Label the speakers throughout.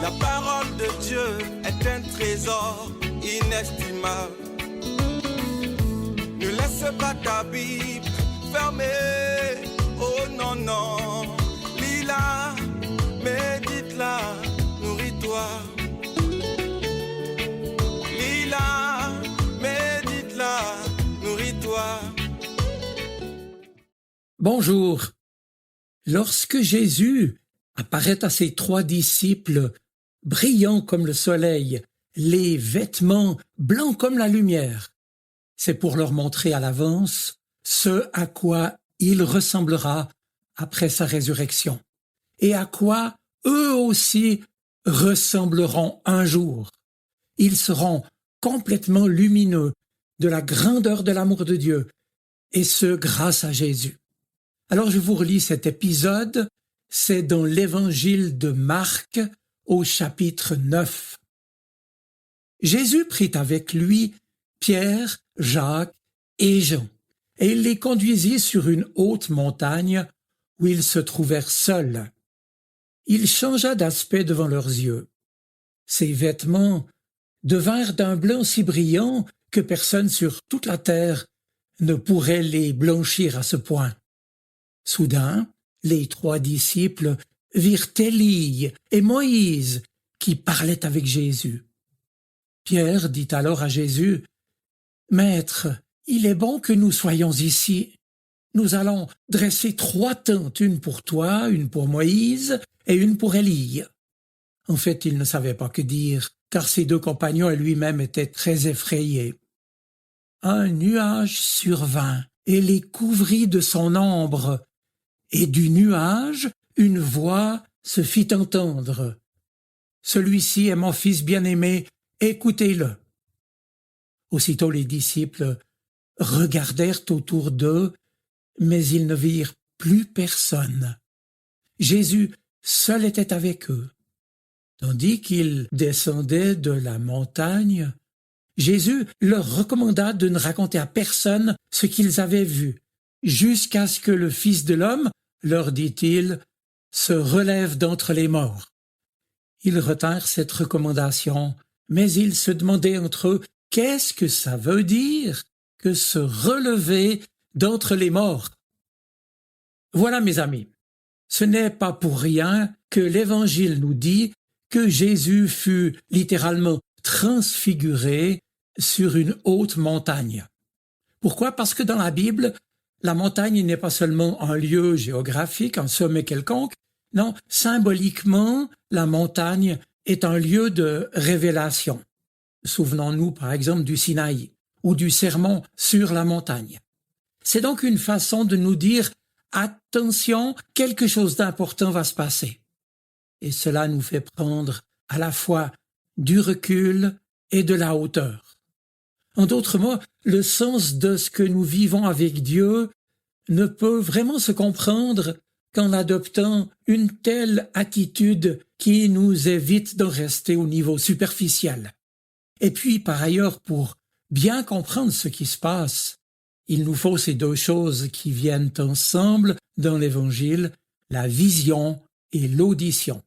Speaker 1: La parole de Dieu est un trésor inestimable. Ne laisse pas ta Bible fermée. Oh non, non. Lis-la, médite-la, nourris-toi. Lis-la, médite-la, nourris-toi.
Speaker 2: Bonjour. Lorsque Jésus apparaît à ses 3 disciples, brillants comme le soleil, les vêtements blancs comme la lumière, c'est pour leur montrer à l'avance ce à quoi il ressemblera après sa résurrection et à quoi eux aussi ressembleront un jour. Ils seront complètement lumineux de la grandeur de l'amour de Dieu, et ce grâce à Jésus. Alors je vous relis cet épisode, c'est dans l'évangile de Marc au chapitre 9. Jésus prit avec lui Pierre, Jacques et Jean, et il les conduisit sur une haute montagne où ils se trouvèrent seuls. Il changea d'aspect devant leurs yeux. Ses vêtements devinrent d'un blanc si brillant que personne sur toute la terre ne pourrait les blanchir à ce point. Soudain, les 3 disciples virent Élie et Moïse qui parlaient avec Jésus. Pierre dit alors à Jésus, « Maître, il est bon que nous soyons ici. Nous allons dresser 3 tentes, une pour toi, une pour Moïse et une pour Élie. » En fait, il ne savait pas que dire, car ses 2 compagnons et lui-même étaient très effrayés. Un nuage survint et les couvrit de son ombre, et du nuage, une voix se fit entendre. « Celui-ci est mon fils bien-aimé, écoutez-le. » Aussitôt les disciples regardèrent autour d'eux, mais ils ne virent plus personne. Jésus seul était avec eux. Tandis qu'ils descendaient de la montagne, Jésus leur recommanda de ne raconter à personne ce qu'ils avaient vu, jusqu'à ce que le Fils de l'homme, leur dit-il, se relève d'entre les morts. Ils retinrent cette recommandation, mais ils se demandaient entre eux, qu'est-ce que ça veut dire que se relever d'entre les morts? Voilà, mes amis, ce n'est pas pour rien que l'Évangile nous dit que Jésus fut littéralement transfiguré sur une haute montagne. Pourquoi? Parce que dans la Bible, la montagne n'est pas seulement un lieu géographique, un sommet quelconque. Non, symboliquement, la montagne est un lieu de révélation. Souvenons-nous par exemple du Sinaï ou du sermon sur la montagne. C'est donc une façon de nous dire « Attention, quelque chose d'important va se passer ». Et cela nous fait prendre à la fois du recul et de la hauteur. En d'autres mots, le sens de ce que nous vivons avec Dieu ne peut vraiment se comprendre qu'en adoptant une telle attitude qui nous évite d'en rester au niveau superficiel. Et puis, par ailleurs, pour bien comprendre ce qui se passe, il nous faut ces 2 choses qui viennent ensemble dans l'Évangile, la vision et l'audition.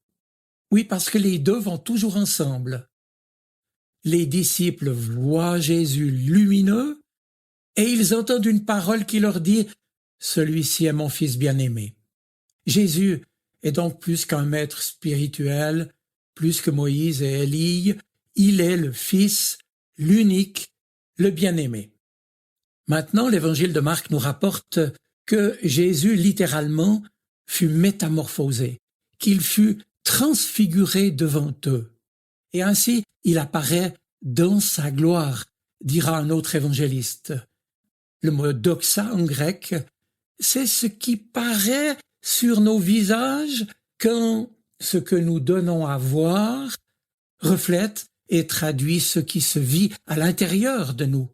Speaker 2: Oui, parce que les 2 vont toujours ensemble. Les disciples voient Jésus lumineux et ils entendent une parole qui leur dit « Celui-ci est mon fils bien-aimé ». Jésus est donc plus qu'un maître spirituel, plus que Moïse et Élie, il est le Fils, l'unique, le bien-aimé. Maintenant, l'Évangile de Marc nous rapporte que Jésus, littéralement, fut métamorphosé, qu'il fut transfiguré devant eux. Et ainsi, il apparaît dans sa gloire, dira un autre évangéliste. Le mot doxa en grec, c'est ce qui paraît sur nos visages quand ce que nous donnons à voir reflète et traduit ce qui se vit à l'intérieur de nous.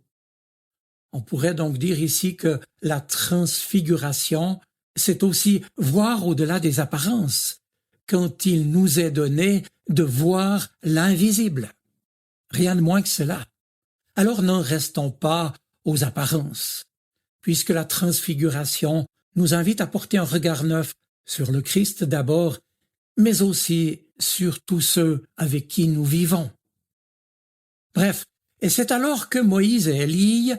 Speaker 2: On pourrait donc dire ici que la transfiguration, c'est aussi voir au-delà des apparences, quand il nous est donné de voir l'invisible. Rien de moins que cela. Alors n'en restons pas aux apparences, puisque la transfiguration nous invite à porter un regard neuf sur le Christ d'abord, mais aussi sur tous ceux avec qui nous vivons. Bref, et c'est alors que Moïse et Élie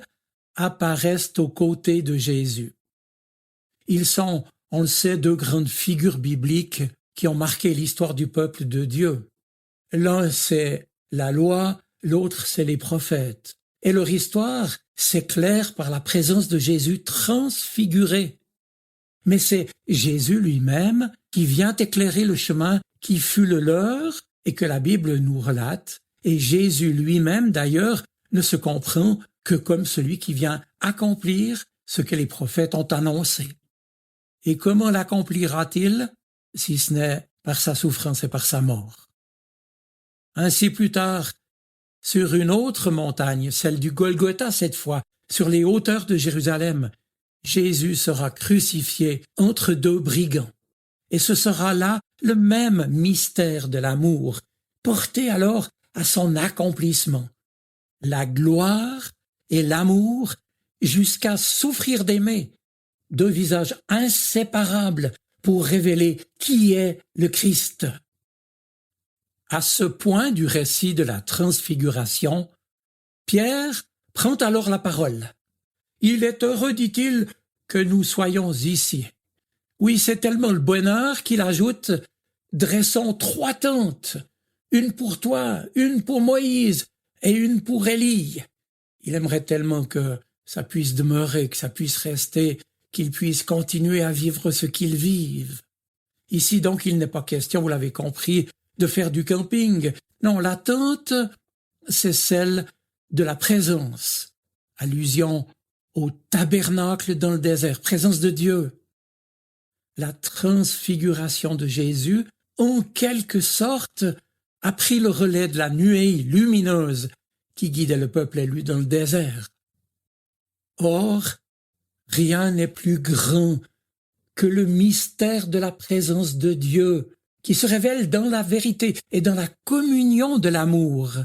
Speaker 2: apparaissent aux côtés de Jésus. Ils sont, on le sait, deux grandes figures bibliques qui ont marqué l'histoire du peuple de Dieu. L'un, c'est la loi, l'autre, c'est les prophètes. Et leur histoire s'éclaire par la présence de Jésus transfiguré. Mais c'est Jésus lui-même qui vient éclairer le chemin qui fut le leur et que la Bible nous relate. Et Jésus lui-même, d'ailleurs, ne se comprend que comme celui qui vient accomplir ce que les prophètes ont annoncé. Et comment l'accomplira-t-il, si ce n'est par sa souffrance et par sa mort? Ainsi plus tard, sur une autre montagne, celle du Golgotha cette fois, sur les hauteurs de Jérusalem, Jésus sera crucifié entre deux brigands. Et ce sera là le même mystère de l'amour, porté alors à son accomplissement. La gloire et l'amour jusqu'à souffrir d'aimer, deux visages inséparables pour révéler qui est le Christ. À ce point du récit de la transfiguration, Pierre prend alors la parole. « Il est heureux, dit-il, que nous soyons ici. » Oui, c'est tellement le bonheur qu'il ajoute « Dressons 3 tentes, une pour toi, une pour Moïse et une pour Élie. » Il aimerait tellement que ça puisse demeurer, que ça puisse rester, qu'ils puissent continuer à vivre ce qu'ils vivent. Ici donc, il n'est pas question, vous l'avez compris, de faire du camping. Non, la tente, c'est celle de la présence. Allusion au tabernacle dans le désert, présence de Dieu. La transfiguration de Jésus, en quelque sorte, a pris le relais de la nuée lumineuse qui guidait le peuple élu dans le désert. Or, rien n'est plus grand que le mystère de la présence de Dieu qui se révèle dans la vérité et dans la communion de l'amour.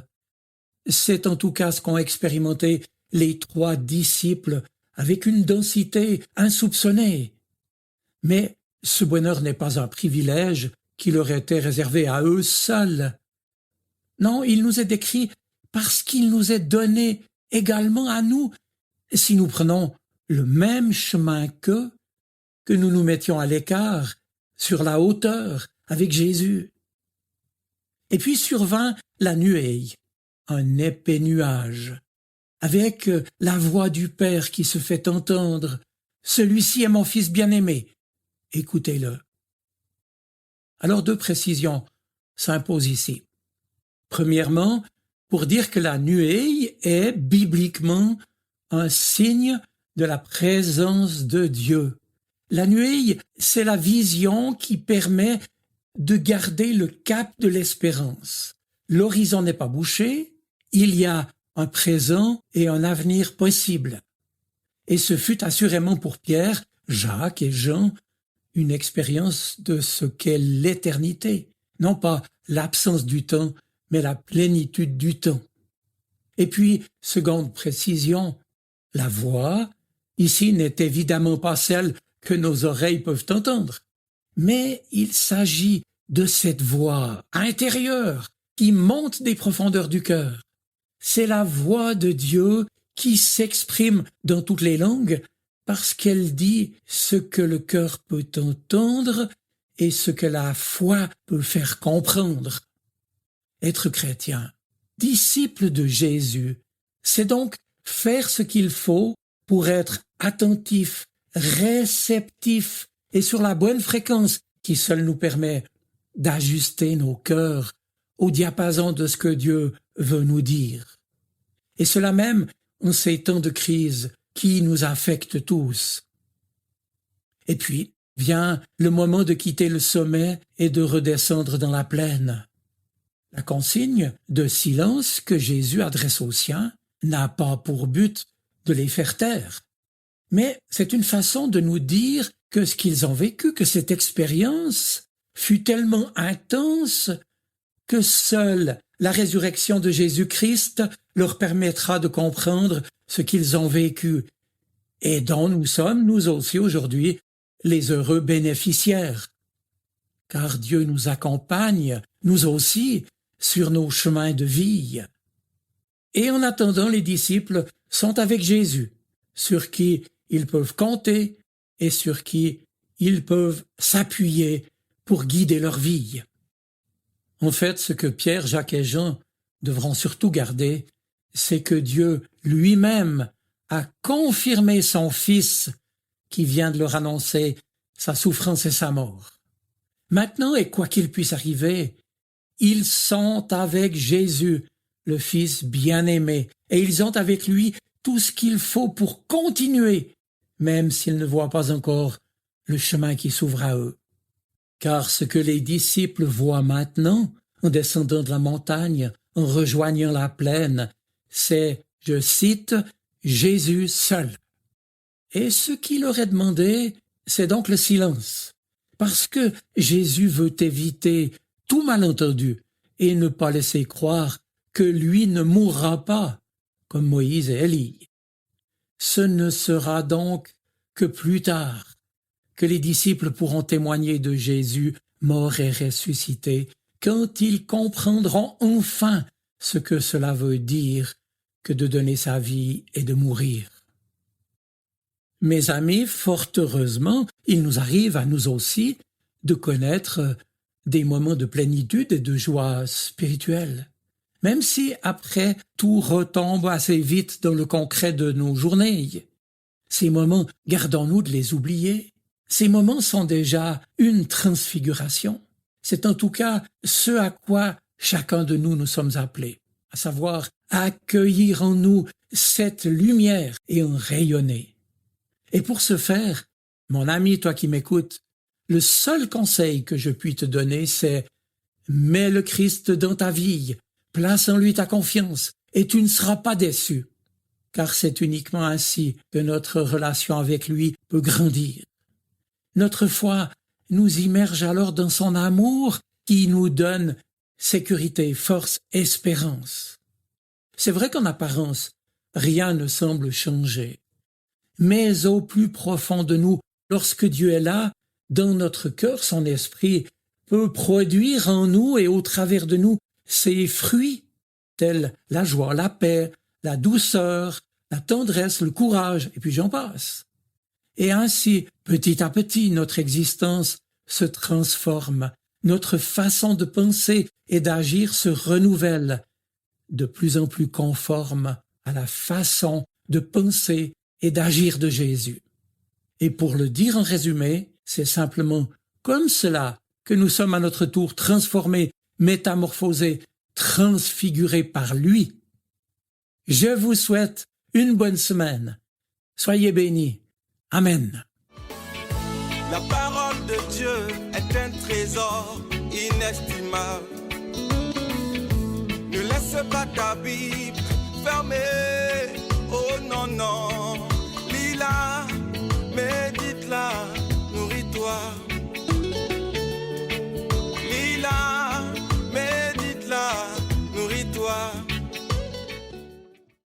Speaker 2: C'est en tout cas ce qu'ont expérimenté les 3 disciples avec une densité insoupçonnée. Mais ce bonheur n'est pas un privilège qui leur était réservé à eux seuls. Non, il nous est décrit parce qu'il nous est donné également à nous, si nous prenons le même chemin qu'eux, que nous nous mettions à l'écart, sur la hauteur, avec Jésus. Et puis survint la nuée, un épais nuage, avec la voix du Père qui se fait entendre. « Celui-ci est mon Fils bien-aimé, écoutez-le. » Alors 2 précisions s'imposent ici. Premièrement, pour dire que la nuée est bibliquement un signe de la présence de Dieu. La nuée, c'est la vision qui permet de garder le cap de l'espérance. L'horizon n'est pas bouché, il y a un présent et un avenir possible. Et ce fut assurément pour Pierre, Jacques et Jean une expérience de ce qu'est l'éternité, non pas l'absence du temps, mais la plénitude du temps. Et puis, seconde précision, la voix, ici, n'est évidemment pas celle que nos oreilles peuvent entendre, mais il s'agit de cette voix intérieure qui monte des profondeurs du cœur. C'est la voix de Dieu qui s'exprime dans toutes les langues parce qu'elle dit ce que le cœur peut entendre et ce que la foi peut faire comprendre. Être chrétien, disciple de Jésus, c'est donc faire ce qu'il faut pour être attentif, réceptif et sur la bonne fréquence qui seule nous permet d'ajuster nos cœurs au diapason de ce que Dieu veut nous dire. Et cela même en ces temps de crise qui nous affectent tous. Et puis vient le moment de quitter le sommet et de redescendre dans la plaine. La consigne de silence que Jésus adresse aux siens n'a pas pour but de les faire taire, mais c'est une façon de nous dire que ce qu'ils ont vécu, que cette expérience fut tellement intense que seule la résurrection de Jésus-Christ leur permettra de comprendre ce qu'ils ont vécu et dont nous sommes, nous aussi aujourd'hui, les heureux bénéficiaires. car Dieu nous accompagne, nous aussi, sur nos chemins de vie. Et en attendant, les disciples sont avec Jésus, sur qui ils peuvent compter et sur qui ils peuvent s'appuyer pour guider leur vie. En fait, ce que Pierre, Jacques et Jean devront surtout garder, c'est que Dieu lui-même a confirmé son Fils qui vient de leur annoncer sa souffrance et sa mort. Maintenant, et quoi qu'il puisse arriver, ils sont avec Jésus, le Fils bien-aimé, et ils ont avec lui tout ce qu'il faut pour continuer, même s'ils ne voient pas encore le chemin qui s'ouvre à eux. Car ce que les disciples voient maintenant, en descendant de la montagne, en rejoignant la plaine, c'est, je cite, Jésus seul. Et ce qui leur est demandé, c'est donc le silence, parce que Jésus veut éviter tout malentendu et ne pas laisser croire que lui ne mourra pas, comme Moïse et Élie. Ce ne sera donc que plus tard que les disciples pourront témoigner de Jésus mort et ressuscité, quand ils comprendront enfin ce que cela veut dire que de donner sa vie et de mourir. Mes amis, fort heureusement, il nous arrive à nous aussi de connaître des moments de plénitude et de joie spirituelle, même si après tout retombe assez vite dans le concret de nos journées. Ces moments, gardons-nous de les oublier. Ces moments sont déjà une transfiguration. C'est en tout cas ce à quoi chacun de nous sommes appelés, à savoir accueillir en nous cette lumière et en rayonner. Et pour ce faire, mon ami, toi qui m'écoutes, le seul conseil que je puis te donner, c'est mets le Christ dans ta vie, place en lui ta confiance, et tu ne seras pas déçu, car c'est uniquement ainsi que notre relation avec lui peut grandir. Notre foi nous immerge alors dans son amour qui nous donne sécurité, force, espérance. C'est vrai qu'en apparence, rien ne semble changer. Mais au plus profond de nous, lorsque Dieu est là, dans notre cœur, son esprit peut produire en nous et au travers de nous ses fruits, tels la joie, la paix, la douceur, la tendresse, le courage, et puis j'en passe. Et ainsi, petit à petit, notre existence se transforme, notre façon de penser et d'agir se renouvelle, de plus en plus conforme à la façon de penser et d'agir de Jésus. Et pour le dire en résumé, c'est simplement comme cela que nous sommes à notre tour transformés, métamorphosés, transfigurés par lui. Je vous souhaite une bonne semaine. Soyez bénis. Amen.
Speaker 1: La parole de Dieu est un trésor inestimable. Ne laisse pas ta Bible fermée. Oh non, non. Lis-la, médite-la, nourris-toi.